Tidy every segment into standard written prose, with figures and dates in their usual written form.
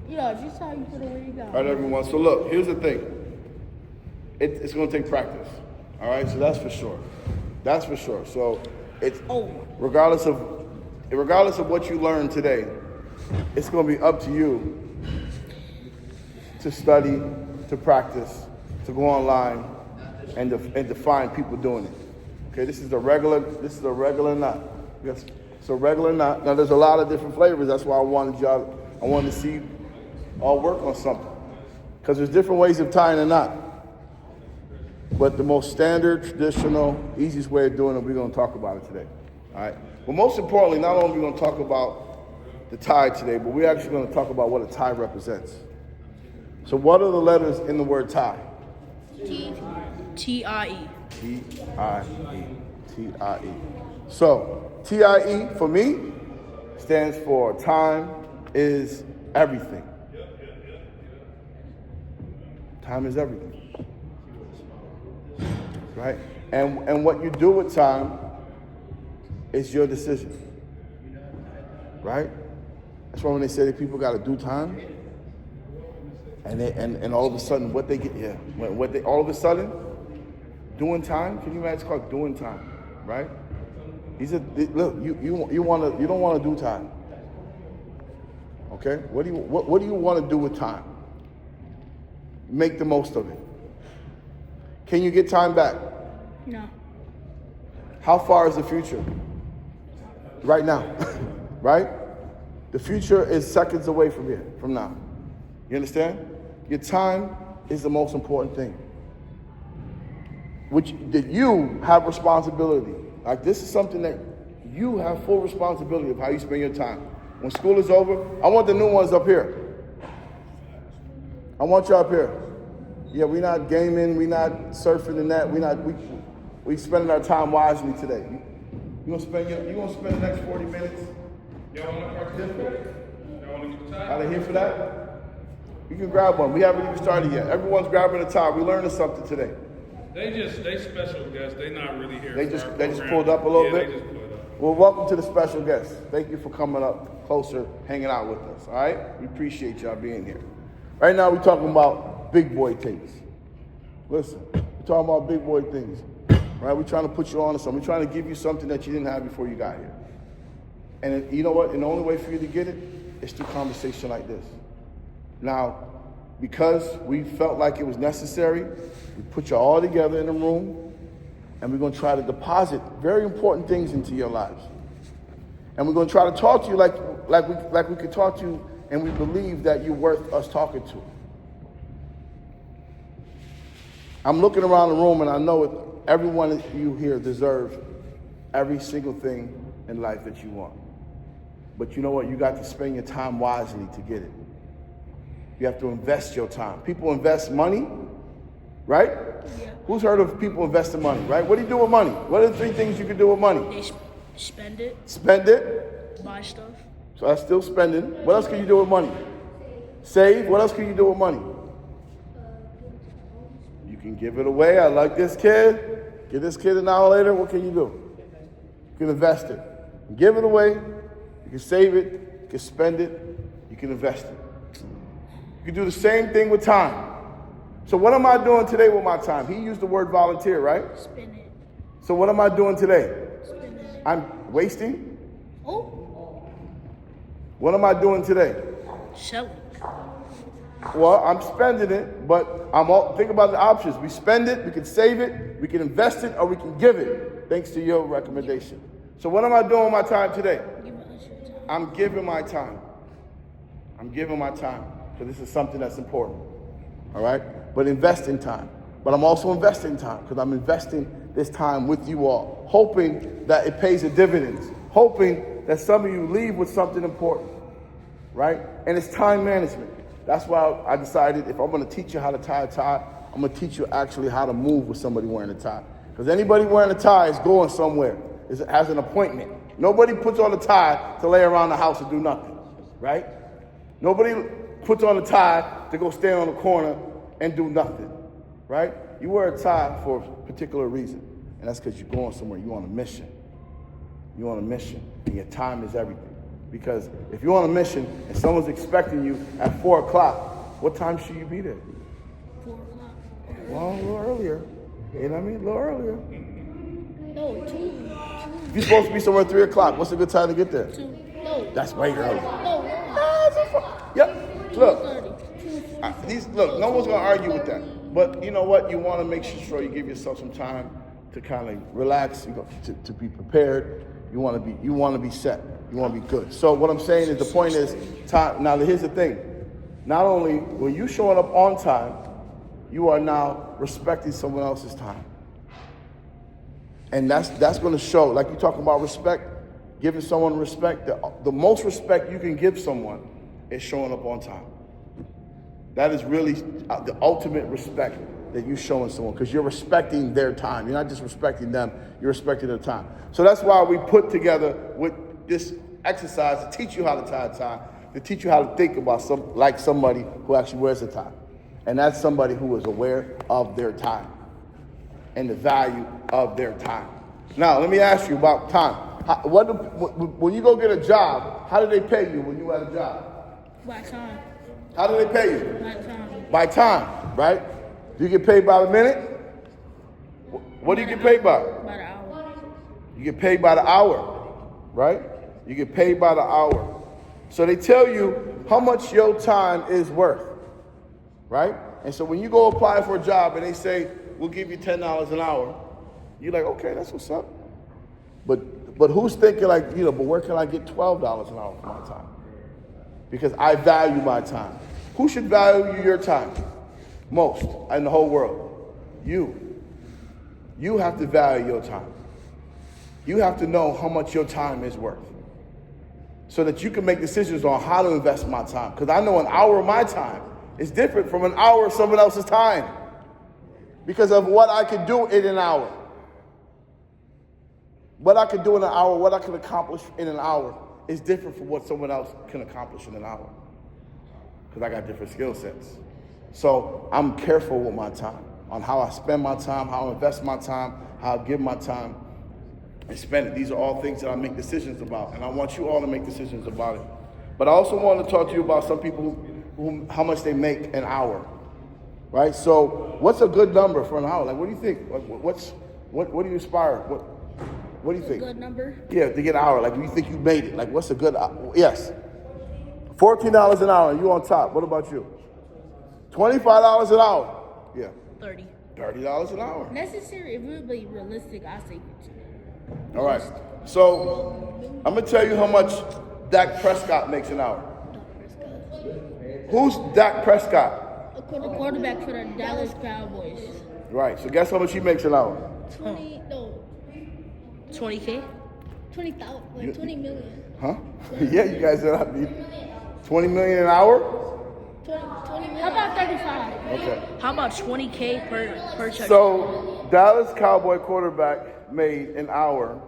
Yeah, just how you put it where you got. All right, everyone. So look, here's the thing. It's going to take practice. All right, so that's for sure. That's for sure. So it's regardless of what you learn today, it's going to be up to you to study, to practice, to go online, and to find people doing it. Okay, this is a regular knot. Yes, it's a regular knot. Now there's a lot of different flavors. That's why I wanted to see you all work on something, because there's different ways of tying a knot. But the most standard, traditional, easiest way of doing it, we're going to talk about it today. All right. But most importantly, not only are we going to talk about the tie today, but we're actually going to talk about what a tie represents. So what are the letters in the word tie? T-I-E. T-I-E. T-I-E. So T-I-E for me stands for time is everything. Time is everything. Right? And what you do with time is your decision. Right? That's why when they say that people got to do time, and all of a sudden what they get, all of a sudden doing time. Can you imagine? It's called doing time, right? Look, you don't want to do time. Okay? What do you want to do with time? Make the most of it. Can you get time back? No. How far is the future? Right now, right? The future is seconds away from now. You understand? Your time is the most important thing. That you have responsibility. Like, this is something that you have full responsibility of how you spend your time. When school is over, I want the new ones up here. I want you up here. Yeah, we're not gaming, we're not surfing the net, we spending our time wisely today. You gonna spend the next 40 minutes? Y'all want to participate? Y'all want to get the tie? Are they here for that? You can grab one. We haven't even started yet. Everyone's grabbing a tie. We learned something today. They special guests. They not really here. They just pulled up a little bit. They just pulled up. Well, welcome to the special guests. Thank you for coming up closer, hanging out with us. All right, we appreciate y'all being here. Right now, we're talking about big boy things. Listen, we're talking about big boy things. Right? We're trying to put you on to something. We're trying to give you something that you didn't have before you got here. And you know what? And the only way for you to get it is through conversation like this. Now, because we felt like it was necessary, we put you all together in a room, and we're going to try to deposit very important things into your lives. And we're going to try to talk to you like we could talk to you, and we believe that you're worth us talking to. I'm looking around the room, and I know every one of you here deserves every single thing in life that you want. But you know what? You got to spend your time wisely to get it. You have to invest your time. People invest money, right? Yeah. Who's heard of people investing money, right? What do you do with money? What are the 3 things you can do with money? They spend it. Spend it. Buy stuff. So that's still spending. What else can you do with money? Save. What else can you do with money? You can give it away. I like this kid. Give this kid an hour later. What can you do? You can invest it. Give it away. You can save it. You can spend it. You can invest it. You can do the same thing with time. So what am I doing today with my time? He used the word volunteer, right? Spend it. So what am I doing today? Spend it. I'm wasting? Oh. What am I doing today? Selling. Well, I'm spending it, but think about the options. We spend it, we can save it, we can invest it, or we can give it, thanks to your recommendation. So what am I doing with my time today? I'm giving my time. I'm giving my time. So this is something that's important. All right? But invest in time. But I'm also investing time, because I'm investing this time with you all, hoping that it pays a dividends, hoping that some of you leave with something important. Right? And it's time management. That's why I decided if I'm going to teach you how to tie a tie, I'm going to teach you actually how to move with somebody wearing a tie. Because anybody wearing a tie is going somewhere, has an appointment. Nobody puts on a tie to lay around the house and do nothing, right? Nobody puts on a tie to go stand on the corner and do nothing, right? You wear a tie for a particular reason, and that's because you're going somewhere. You're on a mission. You're on a mission, and your time is everything. Because if you're on a mission and someone's expecting you at 4 o'clock, what time should you be there? 4 o'clock. Well, a little earlier. You know what I mean? A little earlier. No, 2. If you're supposed to be somewhere at 3 o'clock, what's a good time to get there? 2. No. That's way early. No. Yep. Look, 2:30. look, no one's gonna argue with that. But you know what? You want to make sure you give yourself some time to kind of relax, to be prepared. You want to be set. You want to be good. So what I'm saying is, the point is time. Now here's the thing. Not only when you showing up on time, you are now respecting someone else's time. And that's going to show, like you talking about respect, giving someone respect. The most respect you can give someone is showing up on time. That is really the ultimate respect that you're showing someone, because you're respecting their time. You're not just respecting them, you're respecting their time. So that's why we put together with this exercise to teach you how to tie a tie, to teach you how to think about somebody who actually wears a tie. And that's somebody who is aware of their time and the value of their time. Now, let me ask you about time. When you go get a job, how do they pay you when you have a job? By time. How do they pay you? By time. By time, right? Do you get paid by the minute? What do you get paid by? By the hour. You get paid by the hour, right? You get paid by the hour. So they tell you how much your time is worth, right? And so when you go apply for a job and they say, we'll give you $10 an hour, you're like, okay, that's what's up. But who's thinking like, but where can I get $12 an hour for my time? Because I value my time. Who should value your time most in the whole world? You. You have to value your time. You have to know how much your time is worth, so that you can make decisions on how to invest my time. Because I know an hour of my time is different from an hour of someone else's time, because of what I could do in an hour. What I could do in an hour, what I can accomplish in an hour is different from what someone else can accomplish in an hour, because I got different skill sets. So I'm careful with my time, on how I spend my time, how I invest my time, how I give my time and spend it. These are all things that I make decisions about, and I want you all to make decisions about it. But I also want to talk to you about some people who how much they make an hour, right? So what's a good number for an hour? Like, what do you think? What do you aspire? What do you think? Good number? Yeah, to get an hour. Like, you think you made it? Like, what's a good? Yes, $14 an hour, and you on top. What about you? $25 an hour. Yeah. 30. $30 an hour. Necessary, if we're being realistic, I say 50. All right. So I'm gonna tell you how much Dak Prescott makes an hour. Who's Dak Prescott? The quarterback for the Dallas Cowboys. Right. So guess how much he makes an hour? 20K? 20,000, like 20 million. Huh? Yeah, you guys said I'd be 20 million an hour? 20 million. How about 35? Okay. How about 20K per check? So Dallas Cowboy quarterback made an hour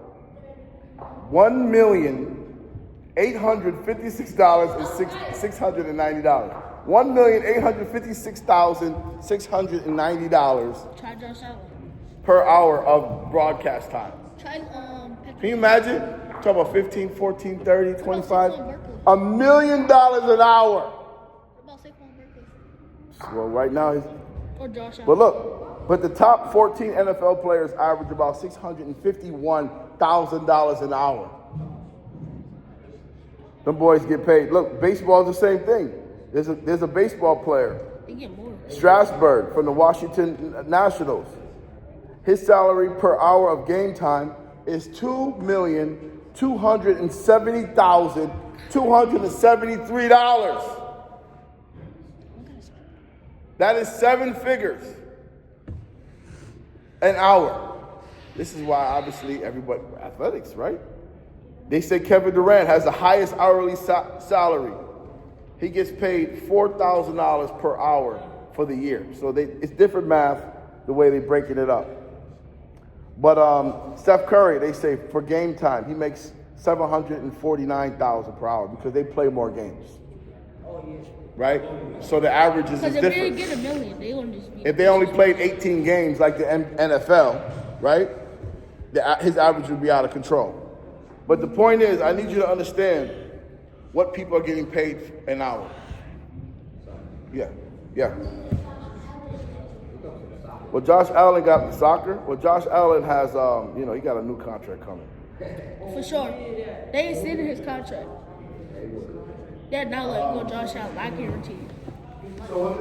$1,856,690. $1,856,690 Try Josh Allen. per hour of broadcast time. Try Can you imagine? Talk about 15, 14, 30, 25. $1 million an hour. What about Saquon Barkley? Well, right now he's. Or Josh Allen. But look, the top 14 NFL players average about $651,000 an hour. Them boys get paid. Look, baseball is the same thing. There's a baseball player, They get more. Strasburg from the Washington Nationals. His salary per hour of game time is $2,270,273. That is 7 figures an hour. This is why, obviously, everybody, athletics, right? They say Kevin Durant has the highest hourly salary. He gets paid $4,000 per hour for the year. So it's different math, the way they're breaking it up. But Steph Curry, they say for game time, he makes $749,000 per hour because they play more games. Right? So the averages is different. Because if they get $1 million, they won't just be. If they only played 18 games like the NFL, right? His average would be out of control. But the point is, I need you to understand what people are getting paid an hour. Yeah. Well, Josh Allen got soccer. Well, Josh Allen has, he got a new contract coming. For sure. They extended his contract. They're not letting go Josh Allen, I guarantee you. So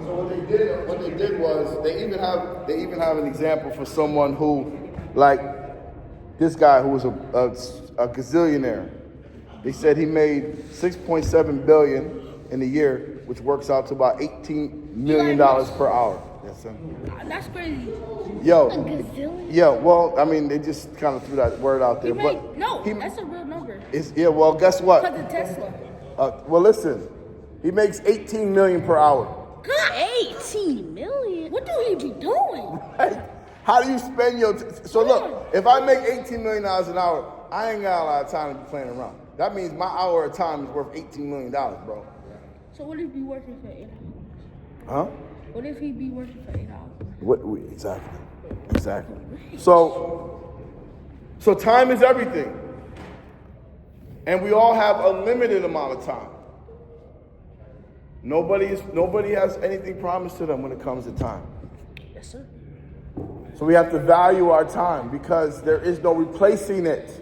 what they did was they even have an example for someone who, like this guy who was a gazillionaire. They said he made $6.7 billion in a year, which works out to about $18 million per hour. Yes, sir. That's crazy. Yo. A gazillion? Yeah, well, I mean, they just kind of threw that word out there. That's a real number. Well, guess what? Because of Tesla. Well, listen, he makes $18 million per hour. 18 million? What do he be doing? Right? How do you spend your so look, if I make $18 million an hour, I ain't got a lot of time to be playing around. That means my hour of time is worth $18 million, bro. So what if he be working for 8 hours? Huh? What if he be working for 8 hours? Exactly. So time is everything. And we all have a limited amount of time. Nobody has anything promised to them when it comes to time. Yes, sir. So we have to value our time because there is no replacing it.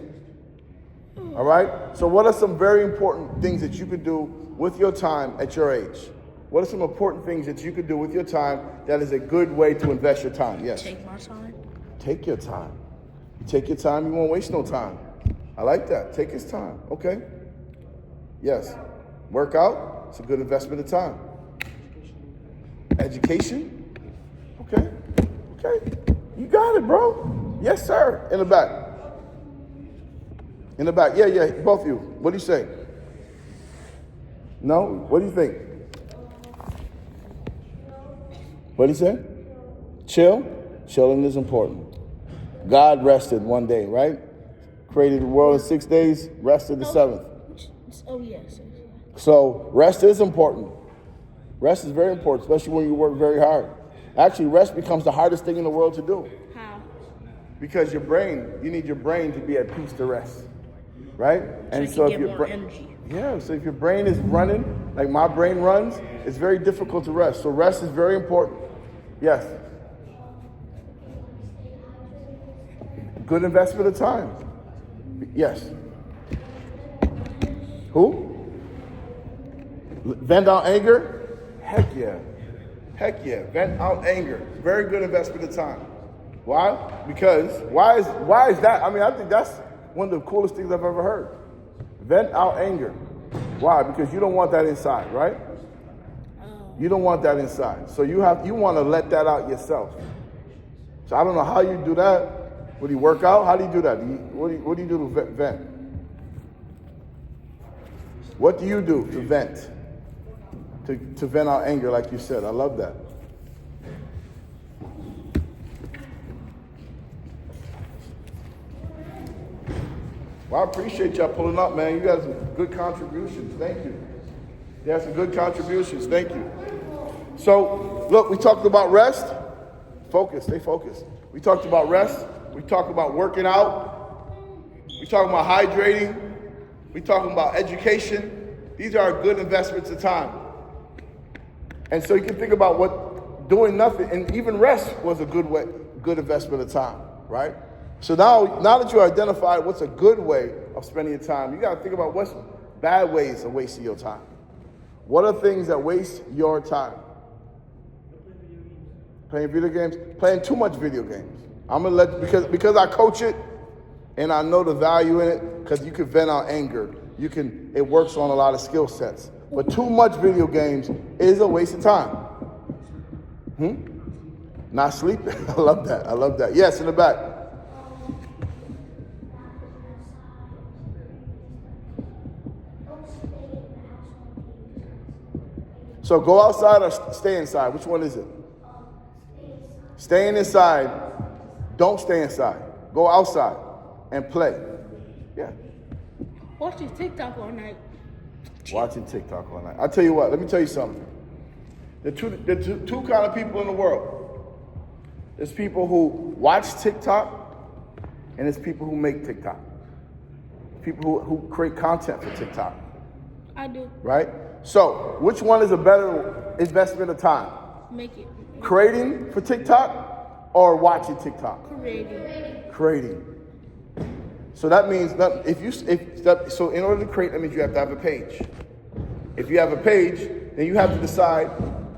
All right? So what are some very important things that you could do with your time at your age? What are some important things that you could do with your time that is a good way to invest your time? Yes. Take my time. Take your time. You take your time, you won't waste no time. I like that. Take his time. Okay. Yes. Work out. It's a good investment of time. Education. Okay. You got it, bro. Yes, sir. In the back. Yeah. Both of you. What do you say? No? What do you think? What do you say? Chill? Chilling is important. God rested one day, right? Created the world in 6 days, rested the seventh. Oh, yes. So rest is important. Rest is very important, especially when you work very hard. Actually, rest becomes the hardest thing in the world to do. How? Because you need your brain to be at peace to rest, right? And so if your energy. Yeah, so if your brain is running, like my brain runs, it's very difficult to rest. So rest is very important. Yes. Good investment of time. Yes. Who? Vent out anger? Heck yeah. Vent out anger. Very good investment of time. Why? Because why is that? I mean, I think that's one of the coolest things I've ever heard. Vent out anger. Why? Because you don't want that inside, right? You don't want that inside. So you want to let that out yourself. So I don't know how you do that. Would you work out? How do you do that? What do you do to vent? What do you do to vent? To vent out anger, like you said. I love that. Well, I appreciate y'all pulling up, man. You guys have good contributions. Thank you. You have some good contributions. Thank you. So, look, we talked about rest. Focus. Stay focused. We talked about rest. We talked about working out. We talked about hydrating. We talked about education. These are good investments of time. And so you can think about what doing nothing, and even rest was a good investment of time, right? So now that you identified what's a good way of spending your time, you got to think about what's bad ways of wasting your time. What are things that waste your time? Playing video games? Playing too much video games. I'm gonna let because I coach it and I know the value in it, because you can vent out anger. It works on a lot of skill sets. But too much video games is a waste of time. Not sleeping. I love that. Yes, in the back. So go outside or stay inside? Which one is it? Staying inside. Don't stay inside. Go outside and play. Yeah. Watching TikTok all night. Watching TikTok all night. I'll tell you what. Let me tell you something. There are two kind of people in the world. There's people who watch TikTok, and there's people who make TikTok. People who create content for TikTok. I do. right? So, which one is a better investment of time? Make it. Creating for TikTok or watching TikTok? Creating. Creating. So that means that so in order to create, that means you have to have a page. If you have a page, then you have to decide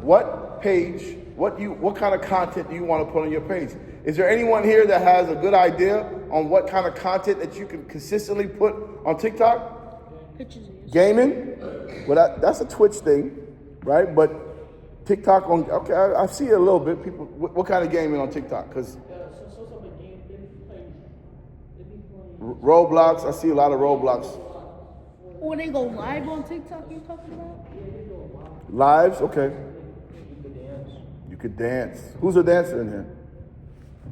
what page, what kind of content do you want to put on your page. Is there anyone here that has a good idea on what kind of content that you can consistently put on TikTok? Pictures of yourself. Gaming? Well, that's a Twitch thing, right? But TikTok I see it a little bit. People, what kind of gaming on TikTok? Because Roblox, I see a lot of Roblox. When they go live on TikTok, you talking about? Lives, okay. You could dance. Who's a dancer in here?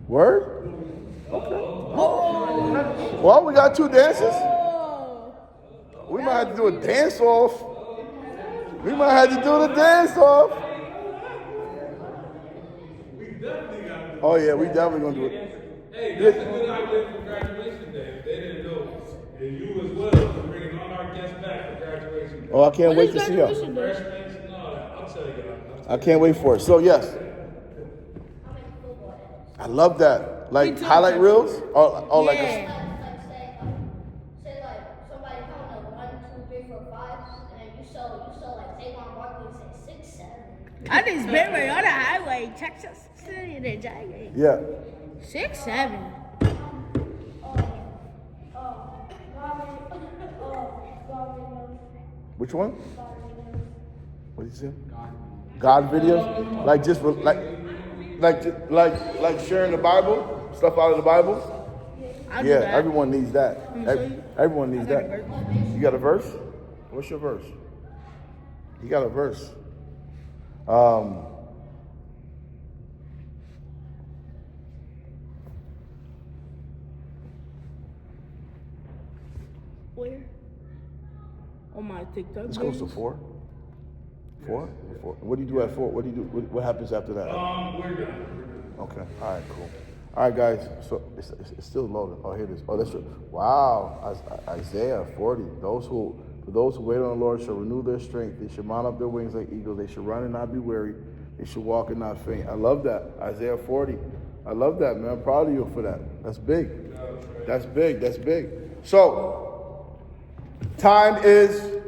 Word? Okay. Oh. Well, we got 2 dancers. Oh. We might have to do a dance off. We might have to do the dance off. Oh yeah, we definitely gonna do it. Hey, that's a good idea for graduation day. If they didn't know, and you as well, we're bringing all our guests back for graduation day. Oh, I can't What wait is to see graduation y'all. day? Freshmen and all that. I'll tell you. I can't wait for it. So yes, I love that. Like Me too. highlight reels, or like Yeah. Say like somebody counting up 1, 2, 3, 4, 5, and then you saw like Saquon Barkley say 6, 7. I just been right on the highway, Texas City, and Jagged. yeah. 6, 7. Which one? What did you say? God videos, like just like sharing the Bible, stuff out of the Bible. I do Yeah, that. everyone needs that. Let me show you. Everyone needs I got a that. verse. You got a verse? What's your verse? You got a verse. Where? On my TikTok. This goes to 4. 4? 4. What do you do at 4? What do you do? What happens after that? We're done. Okay. All right. Cool. All right, guys. So it's still loaded. Oh, here it is. Oh, that's true. Wow. Isaiah 40. For those who wait on the Lord shall renew their strength. They shall mount up their wings like eagles. They shall run and not be weary. They shall walk and not faint. I love that. Isaiah 40. I love that, man. I'm proud of you for that. That's big. That's big. That's big. So, time is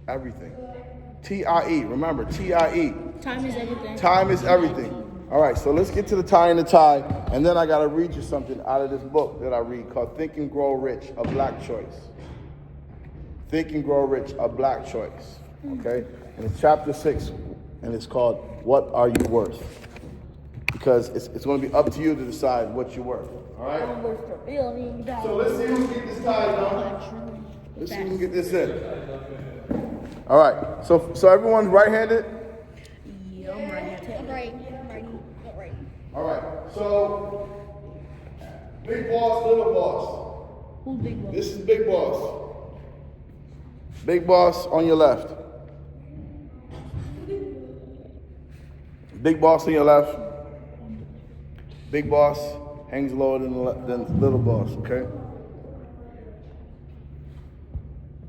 everything. T.I.E. Remember, T.I.E. Time is everything. Time is everything. All right, so let's get to the tie and the tie, and then I got to read you something out of this book that I read called Think and Grow Rich, A Black Choice. Think and Grow Rich, A Black Choice. Okay? And it's chapter 6, and it's called What Are You Worth? Because it's going to be up to you to decide what you're worth. All right? I'm worth $1 billion. So let's see who can get this tie done. Let's see who can get this in. All right, so everyone's right-handed? Yeah, I'm ready. I'm ready. All right, so big boss, little boss. Who's big boss? This is big boss. Big boss on your left. Big boss on your left. Big boss hangs lower than little boss, okay?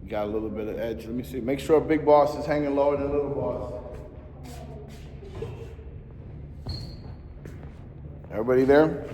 You got a little bit of edge. Let me see. Make sure big boss is hanging lower than little boss. Everybody there?